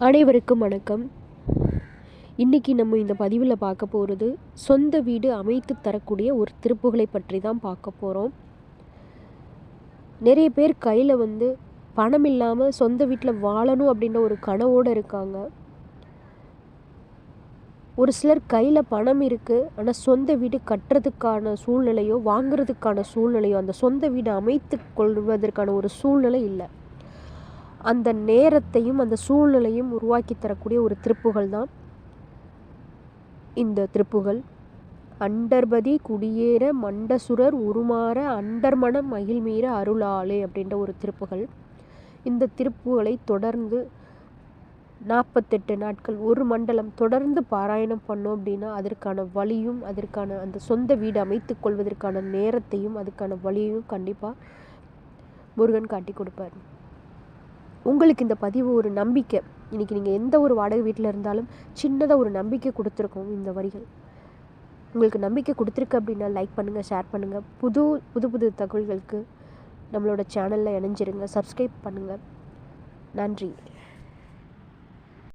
அனைவருக்கும் வணக்கம். இன்றைக்கி நம்ம இந்த பதிவில் பார்க்க போகிறது சொந்த வீடு அமைத்து தரக்கூடிய ஒரு திருப்புகளை பற்றி தான் பார்க்க போகிறோம். நிறைய பேர் கையில் பணம் இல்லாமல் சொந்த வீட்டில் வாழணும் அப்படின்ற ஒரு கனவோடு இருக்காங்க. ஒரு சிலர் கையில் பணம் இருக்குது, ஆனால் சொந்த வீடு கட்டுறதுக்கான சூழ்நிலையோ வாங்குறதுக்கான சூழ்நிலையோ அந்த சொந்த வீடு அமைத்து கொள்வதற்கான ஒரு சூழ்நிலை இல்லை. அந்த நேரத்தையும் அந்த சூழ்நிலையும் உருவாக்கி தரக்கூடிய ஒரு திருப்புகள் தான் இந்த திருப்புகள். அண்டர்பதி குடியேற மண்டசுரர் உருமாற அண்டர்மணம் மகிழ்மீற அருளாளே அப்படின்ற ஒரு திருப்புகள். இந்த திருப்புகளை தொடர்ந்து 48 நாட்கள் ஒரு மண்டலம் தொடர்ந்து பாராயணம் பண்ணோம் அப்படின்னா அதற்கான வழியும் அதற்கான அந்த சொந்த வீடு அமைத்து கொள்வதற்கான நேரத்தையும் அதுக்கான வழியையும் கண்டிப்பாக முருகன் காட்டி கொடுப்பார். உங்களுக்கு இந்த பதிவு ஒரு நம்பிக்கை. இன்றைக்கி நீங்கள் எந்த ஒரு வாடகை வீட்டில் இருந்தாலும் சின்னதாக ஒரு நம்பிக்கை கொடுத்துருக்கோம். இந்த வரிகள் உங்களுக்கு நம்பிக்கை கொடுத்துருக்கு அப்படின்னா லைக் பண்ணுங்கள், ஷேர் பண்ணுங்கள். புது புது தகவல்களுக்கு நம்மளோட சேனலில் இணைஞ்சிருங்க, சப்ஸ்கிரைப் பண்ணுங்கள். நன்றி.